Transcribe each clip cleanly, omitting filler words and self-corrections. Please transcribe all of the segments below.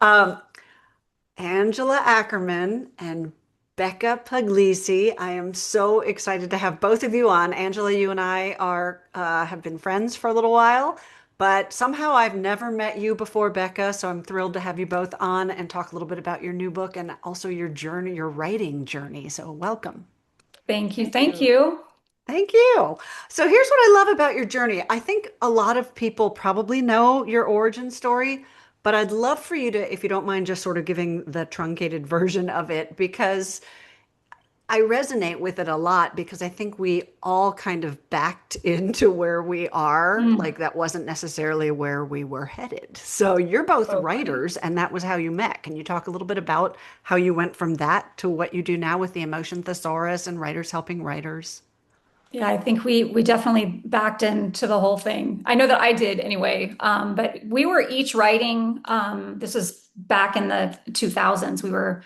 Um, Angela Ackerman and Becca Puglisi. I am so excited to have both of you on. Angela, you and I are have been friends for a little while, but somehow I've never met you before, Becca. So I'm thrilled to have you both on and talk a little bit about your new book and also your journey, your writing journey. So welcome. Thank you. Thank Thank you. you. Thank you. So here's what I love about your journey. I think a lot of people probably know your origin story, but I'd love for you to, if you don't mind, just sort of giving the truncated version of it because I resonate with it a lot because I think we all kind of backed into where we are. Mm, Like that wasn't necessarily where we were headed. So you're both totally. writers, and that was how you met. Can you talk a little bit about how you went from that to what you do now with the Emotion Thesaurus and Writers Helping Writers? Yeah, I think we definitely backed into the whole thing. I know that I did anyway. But we were each writing. This was back in the 2000s. We were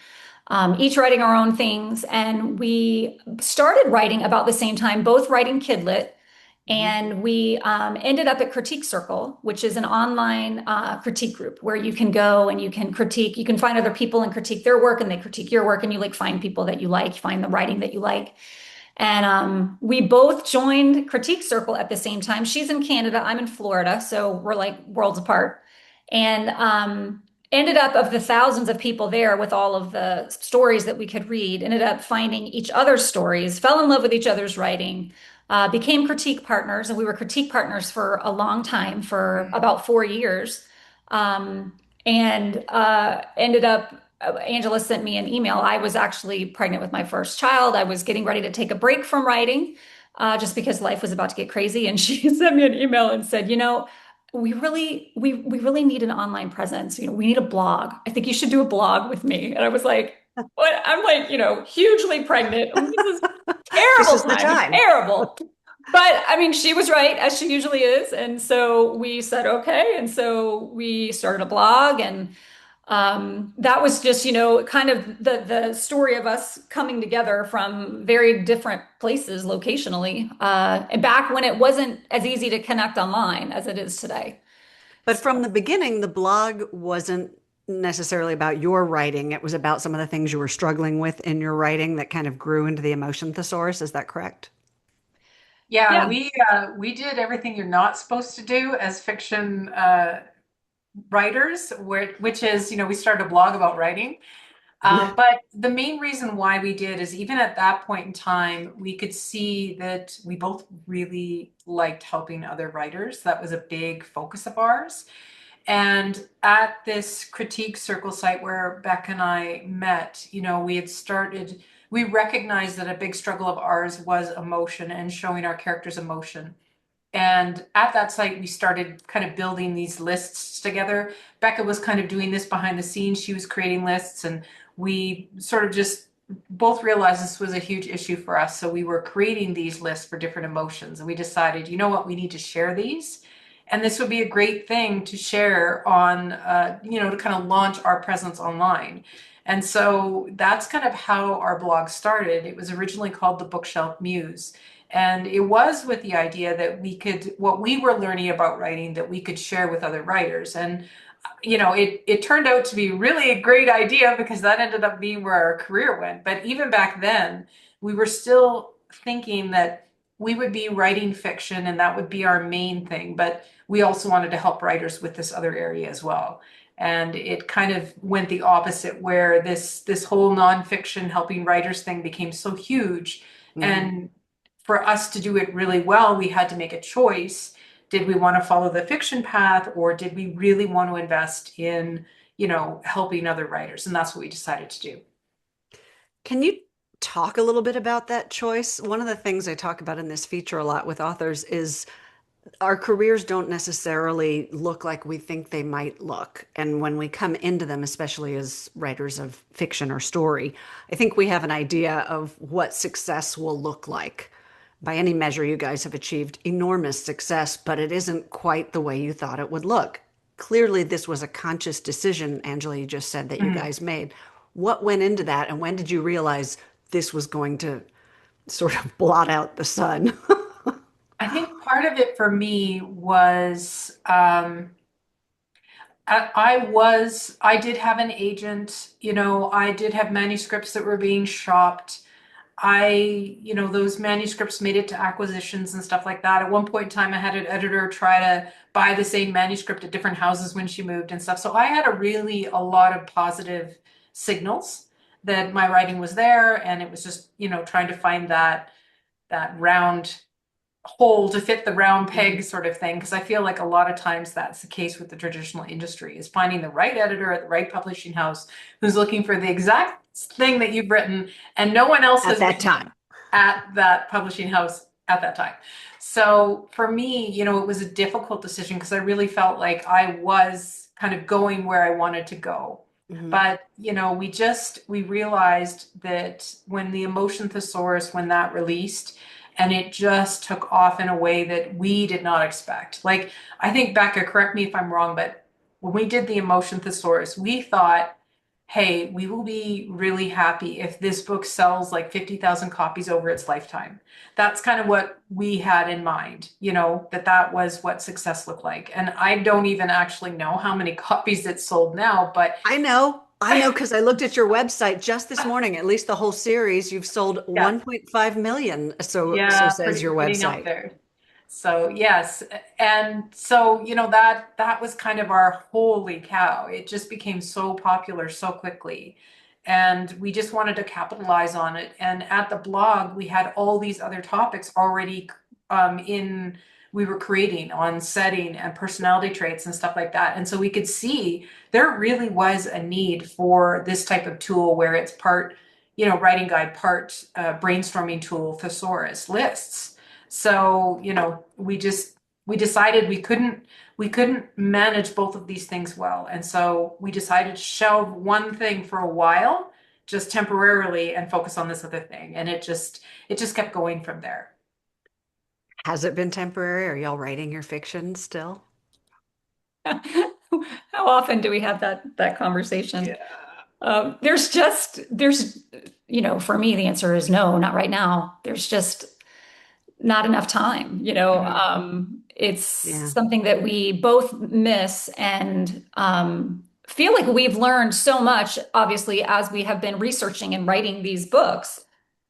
each writing our own things, and we started writing about the same time, both writing Kidlit. Mhm. And we ended up at Critique Circle, which is an online critique group where you can go and you can critique, you can find other people and critique their work, and they critique your work, and you like find people that you like, find the writing that you like. And we both joined Critique Circle at the same time. She's in Canada, I'm in Florida, so we're like worlds apart. And ended up of the thousands of people there with all of the stories that we could read, ended up finding each other's stories, fell in love with each other's writing, became critique partners, and we were critique partners for a long time, for about 4 years. Um, and ended up Angela sent me an email. I was actually pregnant with my first child. I was getting ready to take a break from writing, just because life was about to get crazy. And she sent me an email and said, we really need an online presence. We need a blog. I think you should do a blog with me. And I was like, what? I'm like, hugely pregnant. This is This terrible is the timing, time. terrible. But I mean, she was right, as she usually is. And so we said, okay. And so we started a blog, and that was just, kind of the story of us coming together from very different places locationally, and back when it wasn't as easy to connect online as it is today. But from the beginning, the blog wasn't necessarily about your writing. It was about some of the things you were struggling with in your writing that kind of grew into the Emotion Thesaurus. Is that correct? Yeah, Yeah. we did everything you're not supposed to do as fiction writers, which is, we started a blog about writing. But the main reason why we did is even at that point in time, we could see that we both really liked helping other writers. That was a big focus of ours. And at this critique circle site where Beck and I met, we recognized that a big struggle of ours was emotion and showing our characters emotion. And at that site, we started kind of building these lists together. Becca was kind of doing this behind the scenes. She was creating lists, and we sort of just both realized this was a huge issue for us. So we were creating these lists for different emotions. And we decided, you know what, we need to share these. And this would be a great thing to share on, to kind of launch our presence online. And so that's kind of how our blog started. It was originally called the Bookshelf Muse. And it was with the idea that what we were learning about writing, that we could share with other writers. And, it turned out to be really a great idea because that ended up being where our career went. But even back then, we were still thinking that we would be writing fiction and that would be our main thing. But we also wanted to help writers with this other area as well. And it kind of went the opposite, where this whole nonfiction helping writers thing became so huge. Mhm. And for us to do it really well, we had to make a choice. Did we want to follow the fiction path, or did we really want to invest in, helping other writers? And that's what we decided to do. Can you talk a little bit about that choice? One of the things I talk about in this feature a lot with authors is our careers don't necessarily look like we think they might look. And when we come into them, especially as writers of fiction or story, I think we have an idea of what success will look like. By any measure, you guys have achieved enormous success, but it isn't quite the way you thought it would look. Clearly, this was a conscious decision, Angela, you just said that you Mhm. guys made. What went into that, and when did you realize this was going to sort of blot out the sun? I think part of it for me was I did have an agent, I did have manuscripts that were being shopped. Those manuscripts made it to acquisitions and stuff like that. At one point in time, I had an editor try to buy the same manuscript at different houses when she moved and stuff. So I had a lot of positive signals that my writing was there, and it was just, trying to find that round hole to fit the round peg Mhm. sort of thing. Because I feel like a lot of times that's the case with the traditional industry is finding the right editor at the right publishing house who's looking for the exact thing that you've written and no one else At has that written it time. at that publishing house at that time. So for me, it was a difficult decision because I really felt like I was kind of going where I wanted to go. Mhm. But, we realized that when the Emotion Thesaurus, when that released, and it just took off in a way that we did not expect. Like, I think, Becca, correct me if I'm wrong, but when we did the Emotion Thesaurus, we thought, hey, we will be really happy if this book sells like 50,000 copies over its lifetime. That's kind of what we had in mind, that was what success looked like. And I don't even actually know how many copies it sold now, but I know. I know because I looked at your website just this morning, at least the whole series, you've sold yeah. 1.5 million. So Yeah, says your getting up website. there. So yes, and so that was kind of our holy cow. It just became so popular so quickly, and we just wanted to capitalize on it. And at the blog, we had all these other topics already in we were creating on setting and personality traits and stuff like that. And so we could see there really was a need for this type of tool where it's part writing guide, part brainstorming tool, thesaurus, lists. So, we decided we couldn't manage both of these things well. And so we decided to shelve one thing for a while, just temporarily, and focus on this other thing. And it just kept going from there. Has it been temporary? Are y'all writing your fiction still? How often do we have that conversation? Yeah. There's for me the answer is no, not right now. There's just not enough time. Mhm. It's Yeah. something that we both miss and feel like we've learned so much, obviously, as we have been researching and writing these books,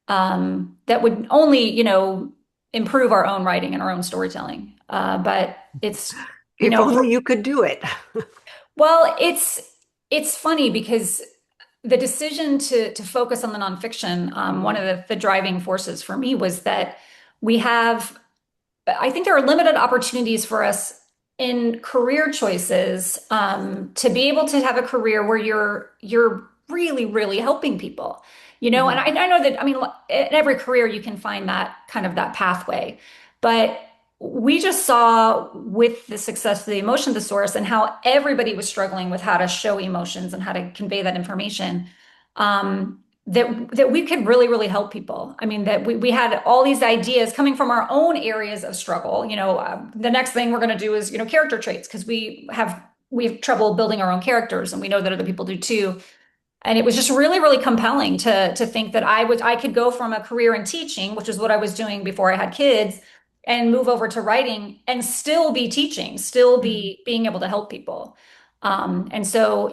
that would only, improve our own writing and our own storytelling. But it's, If for only you could do it. well, it's funny because the decision to focus on the nonfiction, one of the driving forces for me was that we have, I think there are limited opportunities for us in career choices, to be able to have a career where you're really, really helping people. And Mhm. I know that, I mean, in every career you can find that kind of that pathway, but we just saw with the success of the emotion thesaurus and how everybody was struggling with how to show emotions and how to convey that information, that we could really, really help people. I mean, that we had all these ideas coming from our own areas of struggle. The next thing we're going to do is, character traits because we have trouble building our own characters, and we know that other people do too. And it was just really, really compelling to think that I could go from a career in teaching, which is what I was doing before I had kids, and move over to writing and still be teaching, still Mhm. be being able to help people. And so,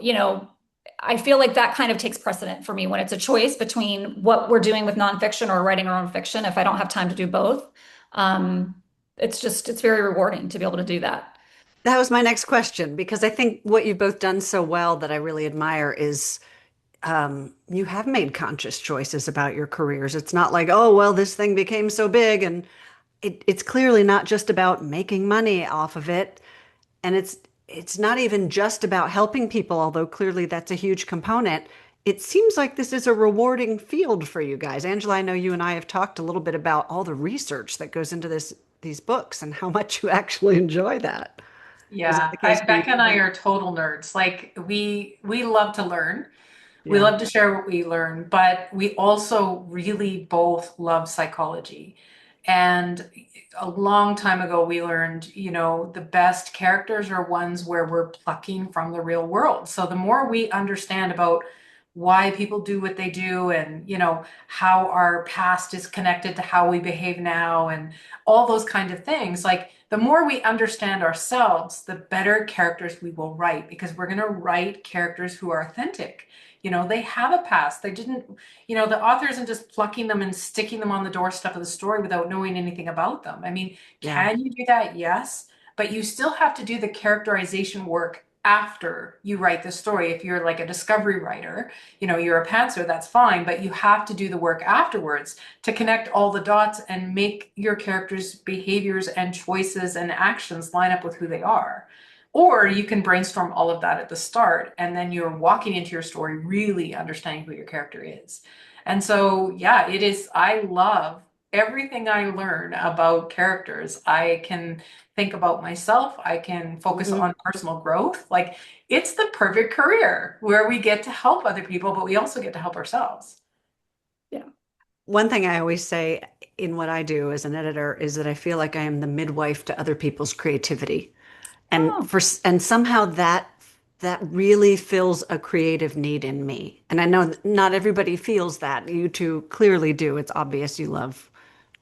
I feel like that kind of takes precedent for me when it's a choice between what we're doing with nonfiction or writing our own fiction. If I don't have time to do both, um, it's very rewarding to be able to do that. That was my next question because I think what you've both done so well that I really admire is you have made conscious choices about your careers. It's not like, oh, well, this thing became so big, and it's clearly not just about making money off of it. And it's not even just about helping people, although clearly that's a huge component. It seems like this is a rewarding field for you guys. Angela, I know you and I have talked a little bit about all the research that goes into these books and how much you actually enjoy that. Is that Yeah, the case for you Becca and I too? are total nerds. Like we love to learn. We Yeah. love to share what we learn, but we also really both love psychology. And a long time ago, we learned, the best characters are ones where we're plucking from the real world. So the more we understand about why people do what they do, and how our past is connected to how we behave now, and all those kind of things. Like, the more we understand ourselves, the better characters we will write, because we're going to write characters who are authentic. They have a past. They didn't, the author isn't just plucking them and sticking them on the doorstep of the story without knowing anything about them. I mean, Yeah. can you do that? Yes, but you still have to do the characterization work after you write the story. If you're like a discovery writer, you're a pantser, that's fine, but you have to do the work afterwards to connect all the dots and make your characters' behaviors and choices and actions line up with who they are. Or you can brainstorm all of that at the start, and then you're walking into your story really understanding who your character is. And so, yeah, it is. I love everything I learn about characters. I can think about myself. I can focus Mhm. on personal growth. Like, it's the perfect career where we get to help other people, but we also get to help ourselves. Yeah. One thing I always say in what I do as an editor is that I feel like I am the midwife to other people's creativity. And Oh. for and somehow that really fills a creative need in me. And I know that not everybody feels that. You two clearly do. It's obvious you love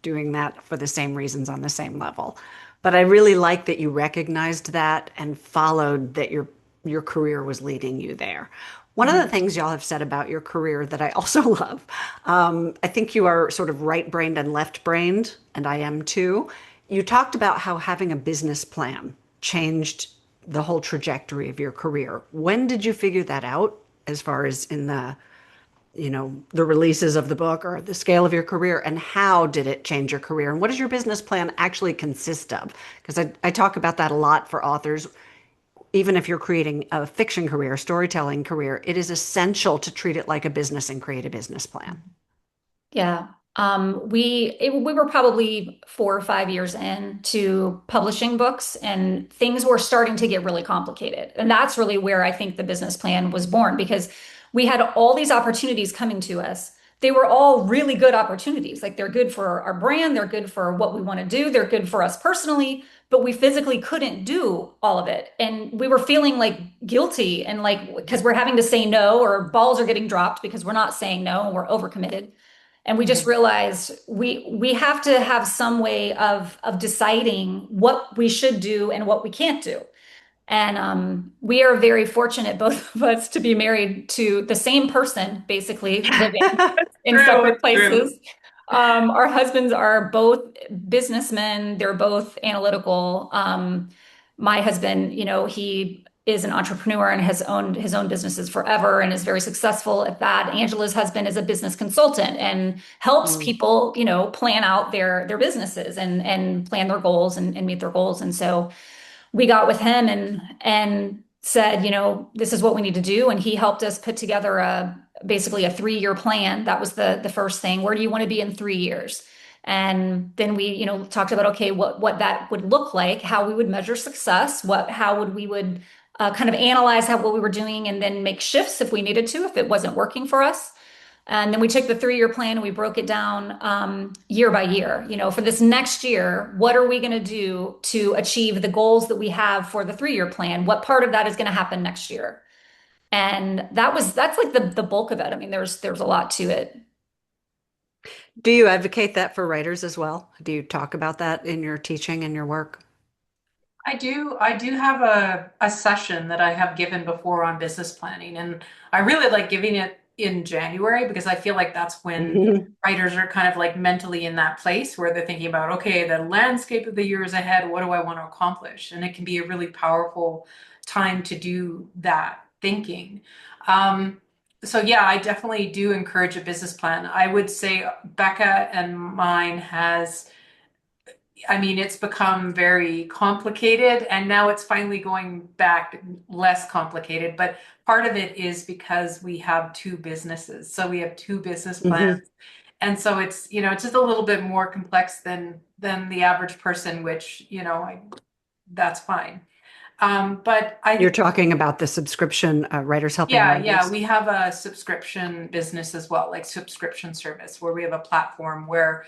doing that for the same reasons on the same level. But I really like that you recognized that and followed that your career was leading you there. One of the Mhm. things y'all have said about your career that I also love, I think you are sort of right-brained and left-brained, and I am too. You talked about how having a business plan changed the whole trajectory of your career. When did you figure that out, as far as in the releases of the book or the scale of your career, and how did it change your career? And what does your business plan actually consist of? Because I talk about that a lot for authors. Even if you're creating a fiction career, storytelling career, it is essential to treat it like a business and create a business plan. Yeah. We were probably 4 or 5 years in to publishing books, and things were starting to get really complicated. And that's really where I think the business plan was born, because we had all these opportunities coming to us. They were all really good opportunities. Like, they're good for our brand, they're good for what we want to do, they're good for us personally, but we physically couldn't do all of it. And we were feeling like guilty, and like, because we're having to say no, or balls are getting dropped because we're not saying no and we're overcommitted. And we just Mhm. realized we have to have some way of deciding what we should do and what we can't do. And we are very fortunate, both of us, to be married to the same person, basically living in True, separate it's true. places. Our husbands are both businessmen. They're both analytical. My husband, he is an entrepreneur and has owned his own businesses forever and is very successful at that. Angela's husband is a business consultant and helps Mm. people, plan out their businesses and plan their goals and meet their goals. And so we got with him and said, this is what we need to do. And he helped us put together basically a 3-year plan. That was the first thing. Where do you want to be in 3 years? And then we, talked about, okay, what that would look like, how we would measure success, how would we would kind of analyze what we were doing, and then make shifts if we needed to, if it wasn't working for us. And then we took the 3-year plan and we broke it down year by year. For this next year, what are we going to do to achieve the goals that we have for the 3-year plan? What part of that is going to happen next year? And that's like the bulk of it. I mean, there's a lot to it. Do you advocate that for writers as well? Do you talk about that in your teaching and your work? I do have a session that I have given before on business planning, and I really like giving it in January, because I feel like that's when Mhm. writers are kind of like mentally in that place where they're thinking about, okay, the landscape of the years ahead, what do I want to accomplish? And it can be a really powerful time to do that thinking. Um, so yeah, I definitely do encourage a business plan. I would say Becca and mine has, I mean, it's become very complicated, and now it's finally going back less complicated. But part of it is because we have two businesses. So we have two business plans. Mhm. And so it's just a little bit more complex than the average person, which, that's fine. But You're I talking about the subscription, Writers Helping Yeah, Writers. we have a subscription business as well, like subscription service, where we have a platform where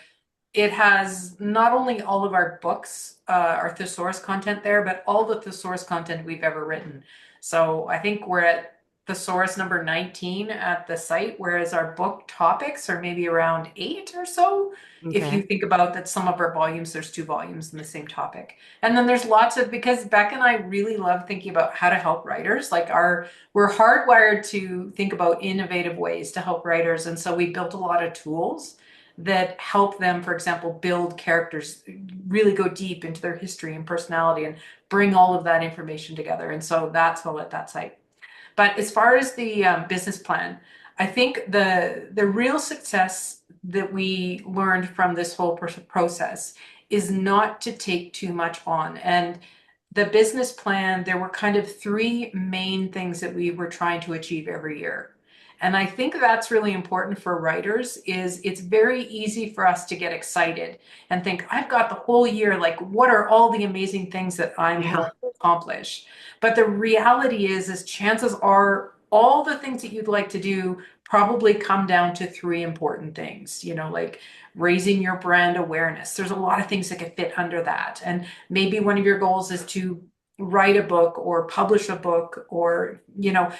it has not only all of our books, our thesaurus content there, but all the thesaurus content we've ever written. So I think we're at thesaurus number 19 at the site, whereas our book topics are maybe around 8 or so. If you Okay. think about that, some of our volumes, there's 2 volumes in the same topic. And then there's lots of, because Beck and I really love thinking about how to help writers. We're hardwired to think about innovative ways to help writers. And so we built a lot of tools that help them, for example, build characters, really go deep into their history and personality and bring all of that information together. And so that's all at that site. But as far as the business plan, I think the real success that we learned from this whole process is not to take too much on. And the business plan, there were kind of 3 main things that we were trying to achieve every year. And I think that's really important for writers is it's very easy for us to get excited and think, I've got the whole year, like what are all the amazing things that I'm Yeah. going to accomplish? But the reality is chances are all the things that you'd like to do probably come down to 3 important things, like raising your brand awareness. There's a lot of things that could fit under that. And maybe one of your goals is to write a book or publish a book or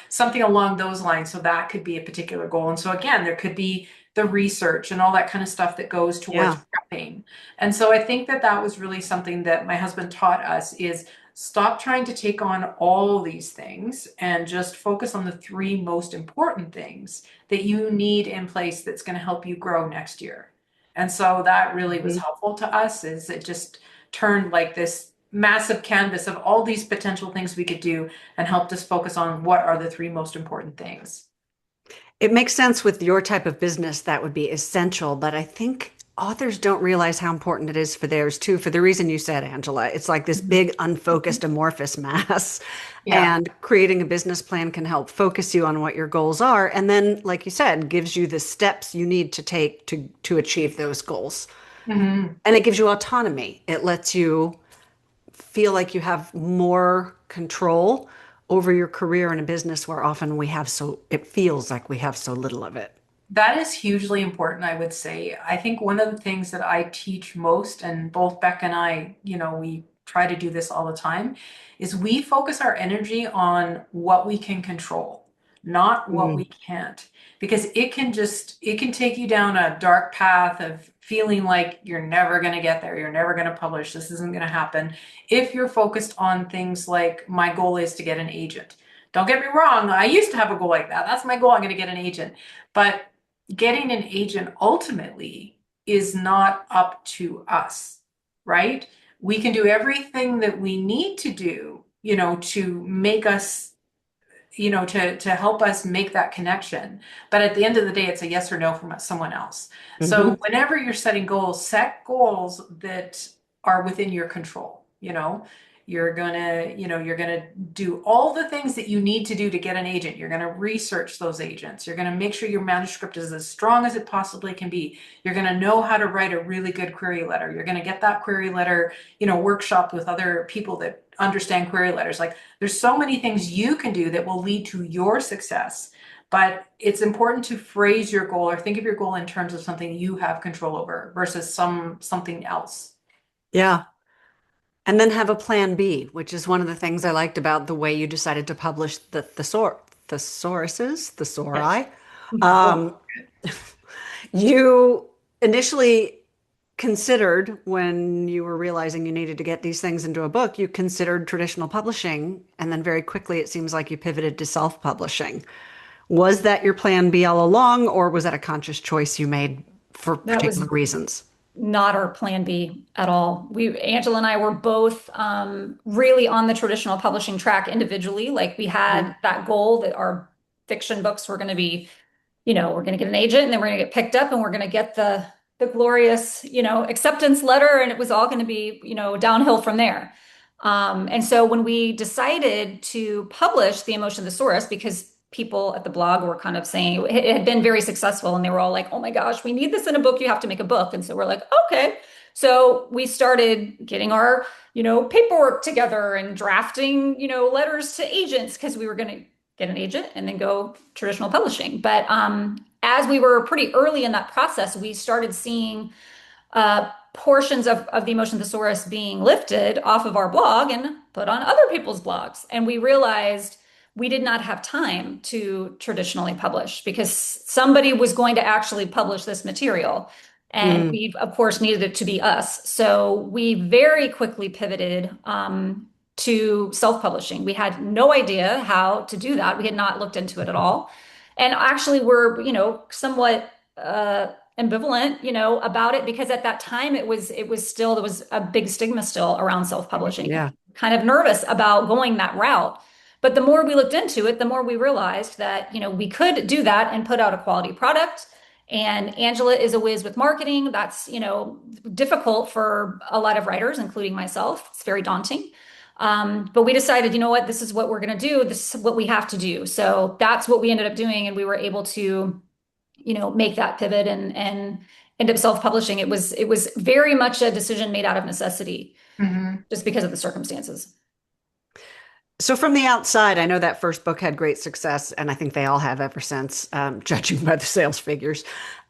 something along those lines, so that could be a particular goal. And so again, there could be the research and all that kind of stuff that goes towards Yeah. prepping. And so I think that that was really something that my husband taught us is stop trying to take on all these things and just focus on the 3 most important things that you need in place that's going to help you grow next year. And so that really was Mhm. helpful to us is it just turned like this massive canvas of all these potential things we could do and helped us focus on what are the 3 most important things. It makes sense with your type of business that would be essential, but I think authors don't realize how important it is for theirs too, for the reason you said, Angela. It's like this Mhm. big, unfocused, amorphous mass. Yeah. And creating a business plan can help focus you on what your goals are. And then, like you said, gives you the steps you need to take to achieve those goals. Mhm. And it gives you autonomy. It lets you feel like you have more control over your career in a business where often it feels like we have so little of it. That is hugely important, I would say. I think one of the things that I teach most, and both Beck and I, we try to do this all the time, is we focus our energy on what we can control, not what we Mm. can't. Because it can take you down a dark path of feeling like you're never going to get there, you're never going to publish, this isn't going to happen. If you're focused on things like, my goal is to get an agent. Don't get me wrong, I used to have a goal like that. That's my goal, I'm going to get an agent. But getting an agent ultimately is not up to us, right? We can do everything that we need to do, to make us, to help us make that connection. But at the end of the day, it's a yes or no from someone else. So Hmm. whenever you're setting goals, set goals that are within your control, you're gonna do all the things that you need to do to get an agent. You're gonna research those agents. You're gonna make sure your manuscript is as strong as it possibly can be. You're gonna know how to write a really good query letter. You're gonna get that query letter, workshopped with other people that understand query letters. Like there's so many things you can do that will lead to your success. But it's important to phrase your goal or think of your goal in terms of something you have control over versus something else. Yeah. And then have a plan B, which is one of the things I liked about the way you decided to publish the Yes. thesauri. Um, you initially considered when you were realizing you needed to get these things into a book, you considered traditional publishing, and then very quickly it seems like you pivoted to self-publishing. Was that your plan B all along, or was that a conscious choice you made for That particular was reasons? not our plan B at all. Angela and I were both really on the traditional publishing track individually. Like we Mhm. had that goal that our fiction books were going to be, we're going to get an agent and then we're going to get picked up and we're going to get the glorious, acceptance letter and it was all going to be, downhill from there. And so when we decided to publish the Emotion Thesaurus, because people at the blog were kind of saying it had been very successful and they were all like, oh my gosh, we need this in a book. You have to make a book. And so we're like, okay. So we started getting our, paperwork together and drafting, letters to agents because we were going to get an agent and then go traditional publishing. But as we were pretty early in that process, we started seeing portions of the Emotion Thesaurus being lifted off of our blog and put on other people's blogs. And we realized we did not have time to traditionally publish because somebody was going to actually publish this material. And Mm, we, of course, needed it to be us. So we very quickly pivoted to self-publishing. We had no idea how to do that. We had not looked into it at all. And actually, we're, somewhat ambivalent, about it because at that time it was still there was a big stigma still around self-publishing. yeah. Kind of nervous about going that route. But the more we looked into it, the more we realized that, we could do that and put out a quality product. And Angela is a whiz with marketing. That's, difficult for a lot of writers, including myself. It's very daunting. But we decided, you know what, this is what we're going to do. This is what we have to do. So that's what we ended up doing. And we were able to, make that pivot and end up self-publishing. It was very much a decision made out of necessity, Mhm. just because of the circumstances. So from the outside, I know that first book had great success, and I think they all have ever since, judging by the sales figures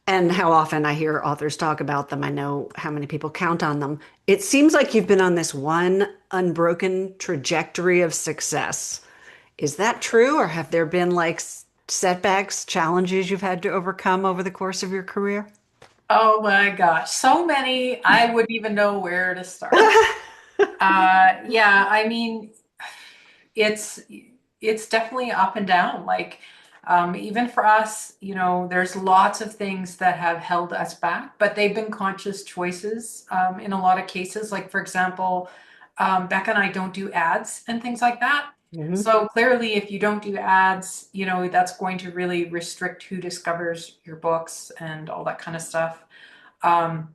and how often I hear authors talk about them. I know how many people count on them. It seems like you've been on this one unbroken trajectory of success. Is that true, or have there been like setbacks, challenges you've had to overcome over the course of your career? Oh my gosh, so many, I wouldn't even know where to start. Yeah, I mean, it's it's definitely up and down. Like, even for us, there's lots of things that have held us back, but they've been conscious choices, in a lot of cases. Like, for example, Becca and I don't do ads and things like that. Mhm. So clearly, if you don't do ads, that's going to really restrict who discovers your books and all that kind of stuff. Um,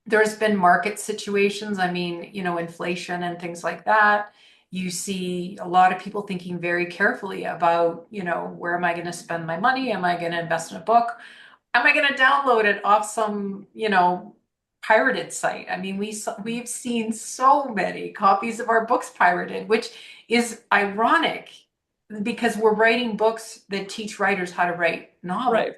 there's been market situations, I mean, inflation and things like that. You see a lot of people thinking very carefully about, where am I going to spend my money? Am I going to invest in a book? Am I going to download it off some, pirated site? I mean, we've seen so many copies of our books pirated, which is ironic because we're writing books that teach writers how to write novels. Right.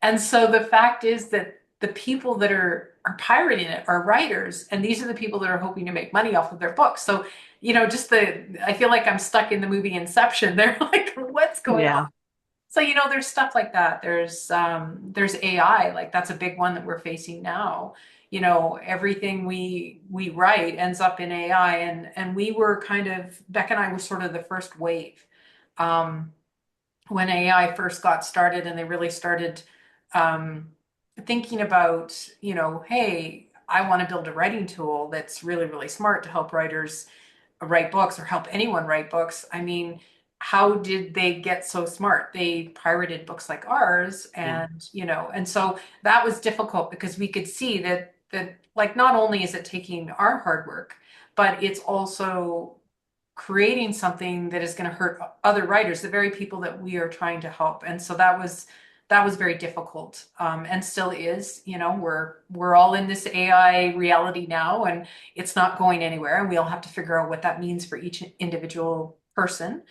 And so the fact is that the people that are pirating it are writers, and these are the people that are hoping to make money off of their books. So, just I feel like I'm stuck in the movie Inception. They're like, what's going on? Yeah. So, there's stuff like that. There's AI, like that's a big one that we're facing now. Everything we write ends up in AI, and we were Beck and I were sort of the first wave. Um, when AI first got started and they really started um, thinking about, hey, I want to build a writing tool that's really, really smart to help writers write books or help anyone write books. I mean, how did they get so smart? They pirated books like ours, Yeah. and so that was difficult because we could see that like not only is it taking our hard work, but it's also creating something that is going to hurt other writers, the very people that we are trying to help. And so that was very difficult, and still is. We're all in this AI reality now, and it's not going anywhere. And we all have to figure out what that means for each individual person,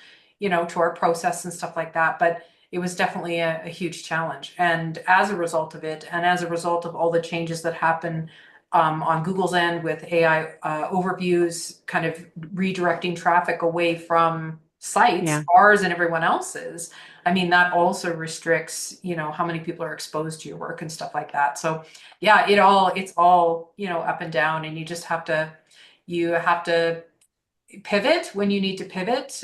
to our process and stuff like that. But it was definitely a huge challenge. And as a result of it, and as a result of all the changes that happen on Google's end with AI overviews, kind of redirecting traffic away from sites, Yeah. ours and everyone else's. I mean, that also restricts, how many people are exposed to your work and stuff like that. So yeah, it's all, up and down, and you have to pivot when you need to pivot.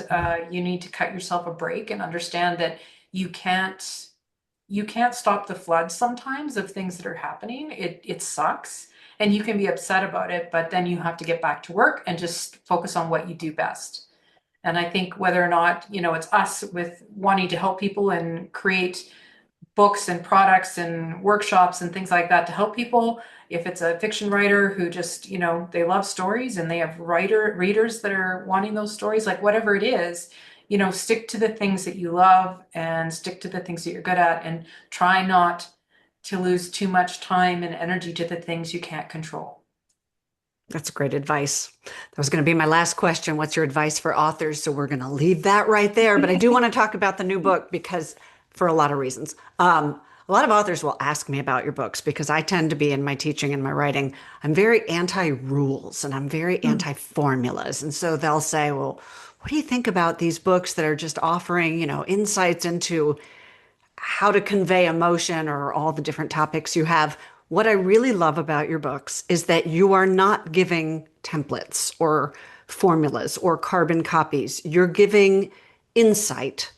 You need to cut yourself a break and understand that you can't you can't stop the flood sometimes of things that are happening. It sucks, and you can be upset about it, but then you have to get back to work and just focus on what you do best. And I think whether or not, it's us with wanting to help people and create books and products and workshops and things like that to help people. If it's a fiction writer who just, they love stories and they have readers that are wanting those stories, like whatever it is, stick to the things that you love and stick to the things that you're good at, and try not to lose too much time and energy to the things you can't control. That's great advice. That was going to be my last question. What's your advice for authors? So we're going to leave that right there. But I do want to talk about the new book because, for a lot of reasons, a lot of authors will ask me about your books because I tend to be in my teaching and my writing. I'm very anti rules and I'm very anti formulas. And so they'll say, well, what do you think about these books that are just offering, insights into how to convey emotion or all the different topics you have? What I really love about your books is that you are not giving templates or formulas or carbon copies. You're giving insight.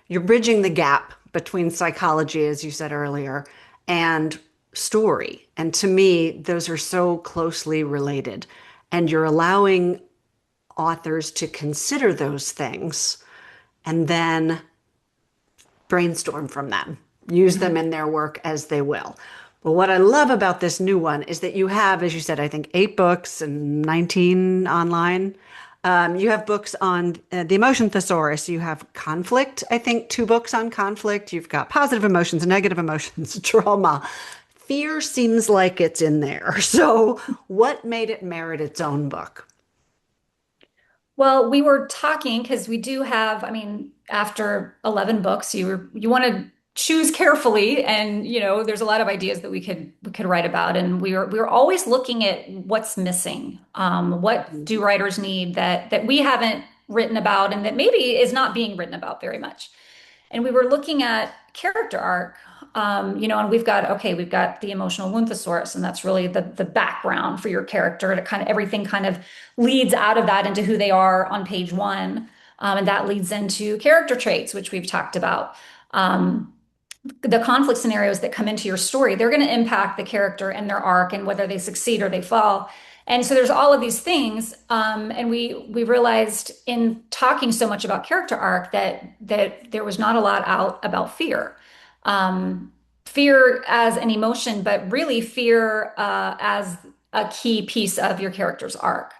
You're bridging the gap between psychology, as you said earlier, and story. And to me, those are so closely related. And you're allowing authors to consider those things and then brainstorm from them, use them in their work as they will. But what I love about this new one is that you have, as you said, I think 8 books and 19 online. You have books on the Emotion Thesaurus. You have conflict, I think 2 books on conflict. You've got positive emotions, negative emotions, trauma. Fear seems like it's in there. So, what made it merit its own book? Well, we were talking because we do have, I mean, after 11 books, you want to choose carefully, and there's a lot of ideas that we could write about, and we were always looking at what's missing. What do writers need that we haven't written about and that maybe is not being written about very much? And we were looking at character arc, and we've got the emotional wound thesaurus, and that's really the background for your character. To kind of everything kind of leads out of that into who they are on page one, and that leads into character traits, which we've talked about. The conflict scenarios that come into your story, they're going to impact the character and their arc and whether they succeed or they fall. And so there's all of these things, and we realized in talking so much about character arc that there was not a lot out about fear, fear as an emotion, but really fear as a key piece of your character's arc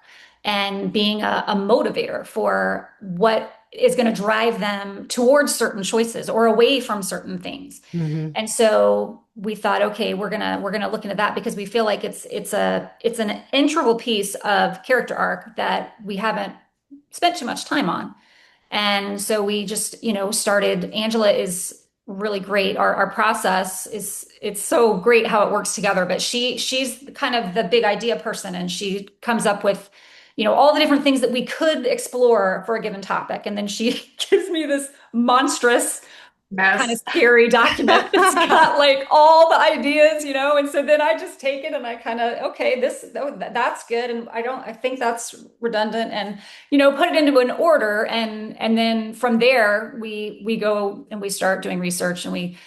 and being a motivator for what is going to drive them towards certain choices or away from certain things. Mm-hmm. And so we thought, okay, we're gonna look into that because we feel like it's an integral piece of character arc that we haven't spent too much time on. And so we just, started. Angela is really great. Our process is it's so great how it works together, but she's kind of the big idea person, and she comes up with all the different things that we could explore for a given topic. And then she gives me this monstrous kind of Mess. scary document that's got like all the ideas, and so then I just take it and I kind of, okay, that's good. And I think that's redundant, and, put it into an order. And then from there, we go and we start doing research, and we,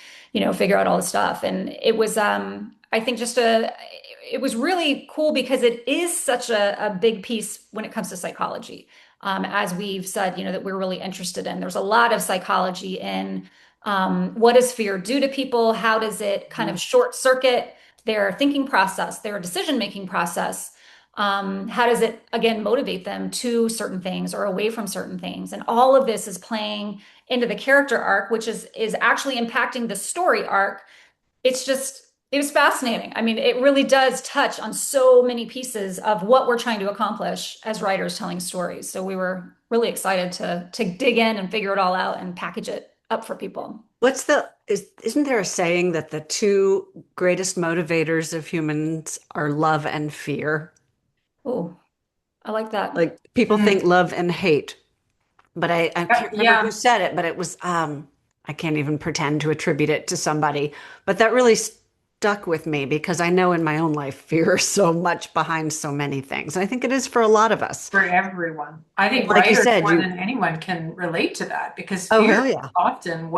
figure out all the stuff. And it was, I think it was really cool because it is such a big piece when it comes to psychology. As we've said, that we're really interested in. There's a lot of psychology in what does fear do to people? How does it kind of short circuit their thinking process, their decision-making process? How does it, again, motivate them to certain things or away from certain things? And all of this is playing into the character arc, which is actually impacting the story arc. It was fascinating. I mean, it really does touch on so many pieces of what we're trying to accomplish as writers telling stories. So we were really excited to dig in and figure it all out and package it up for people. Isn't there a saying that the two greatest motivators of humans are love and fear? Oh, I like that. Like people think Mm. love and hate, but I can't remember who Yeah. said it, but it was I can't even pretend to attribute it to somebody, but that really stuck with me because I know in my own life fear is so much behind so many things. And I think it is for a lot of us. For everyone. I think Like you writers said, more you than anyone can relate to that because oh fear hell is yeah. often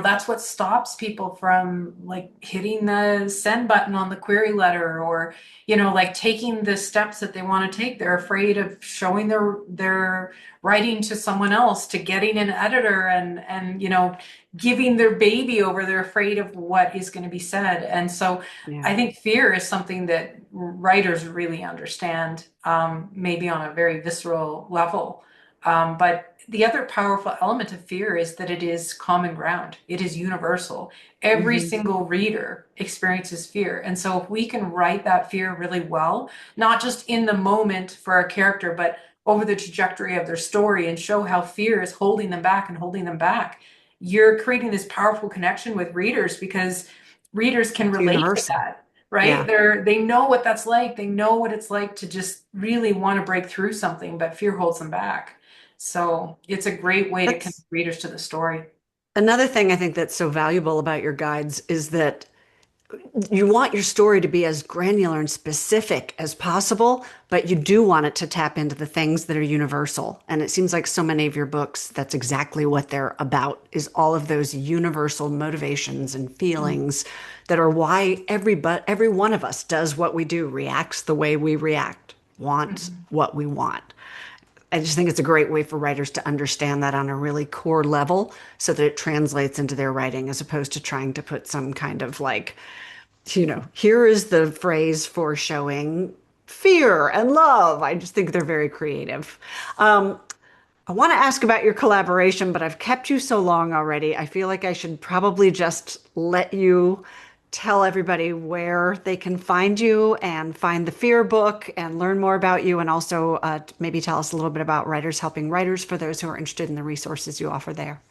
that's what stops people from like hitting the send button on the query letter or, like taking the steps that they want to take. They're afraid of showing their writing to someone else, to getting an editor and giving their baby over. They're afraid of what is going to be said. And so Yeah. I think fear is something that writers really understand, maybe on a very visceral level. But the other powerful element of fear is that it is common ground. It is universal. Every Hmm. single reader experiences fear. And so if we can write that fear really well, not just in the moment for a character, but over the trajectory of their story and show how fear is holding them back and holding them back, you're creating this powerful connection with readers because readers can It's relate to universal. that, right? Yeah. They know what that's like. They know what it's like to just really want to break through something, but fear holds them back. So it's a great way to connect That's readers to the story. another thing I think that's so valuable about your guides is that you want your story to be as granular and specific as possible, but you do want it to tap into the things that are universal. And it seems like so many of your books, that's exactly what they're about, is all of those universal motivations and feelings that are why every one of us does what we do, reacts the way we react, wants Mhm. what we want. I just think it's a great way for writers to understand that on a really core level so that it translates into their writing as opposed to trying to put some kind of like, here is the phrase for showing fear and love. I just think they're very creative. Um, I want to ask about your collaboration, but I've kept you so long already. I feel like I should probably just let you tell everybody where they can find you and find the Fear book and learn more about you, and also maybe tell us a little bit about Writers Helping Writers for those who are interested in the resources you offer there.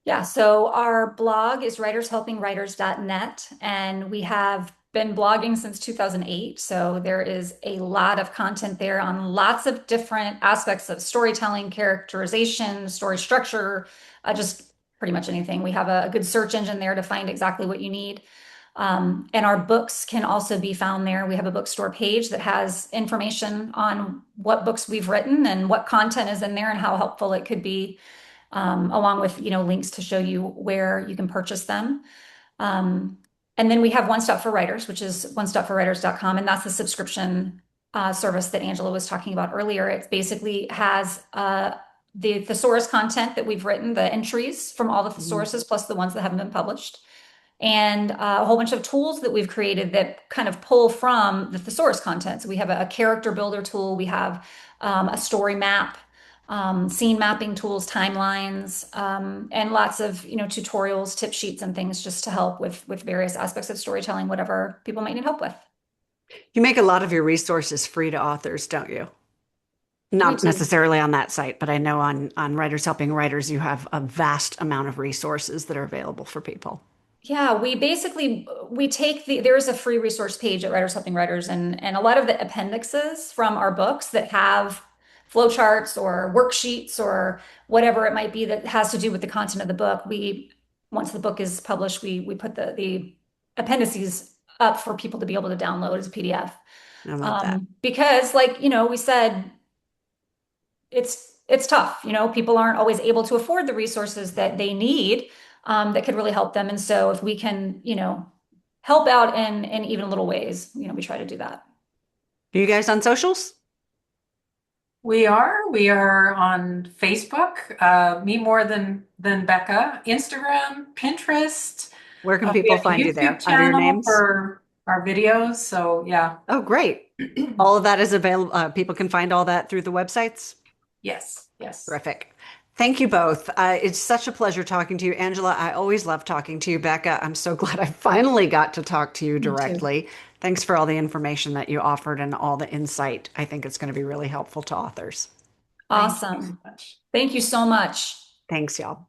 Yeah, so our blog is writershelpingwriters.net, and we have been blogging since 2008. So there is a lot of content there on lots of different aspects of storytelling, characterization, story structure, just pretty much anything. We have a good search engine there to find exactly what you need. And our books can also be found there. We have a bookstore page that has information on what books we've written and what content is in there and how helpful it could be, along with links to show you where you can purchase them. Um, and then we have One Stop for Writers, which is onestopforwriters.com, and that's the subscription service that Angela was talking about earlier. It basically has the thesaurus content that we've written, the entries from all the Mhm. thesauruses, plus the ones that haven't been published, and a whole bunch of tools that we've created that kind of pull from the thesaurus content. So we have a character builder tool, we have a story map, scene mapping tools, timelines, and lots of tutorials, tip sheets, and things just to help with various aspects of storytelling, whatever people might need help with. You make a lot of your resources free to authors, don't you? We Not do. necessarily on that site, but I know on Writers Helping Writers, you have a vast amount of resources that are available for people. Yeah, we take there is a free resource page at Writers Helping Writers, and a lot of the appendixes from our books that have flowcharts or worksheets or whatever it might be that has to do with the content of the book. We Once the book is published, we put the appendices up for people to be able to download as a PDF. I love that. Because like we said, it's tough. People aren't always able to afford the resources that they need, that could really help them. And so if we can, help out in even little ways, we try to do that. Are you guys on socials? We are on Facebook, me more than Becca, Instagram, Pinterest. Where can We people have a find you YouTube there? Under your channel names? for our videos. So yeah. Oh, great. All of that is available. People can find all that through the websites. Yes, yes. Terrific. Thank you both. It's such a pleasure talking to you, Angela. I always love talking to you, Becca. I'm so glad I finally got to talk to you Me too. directly. Thanks for all the information that you offered and all the insight. I think it's going to be really helpful to authors. Thank you so Awesome. much. Thank you so much. Thanks, y'all.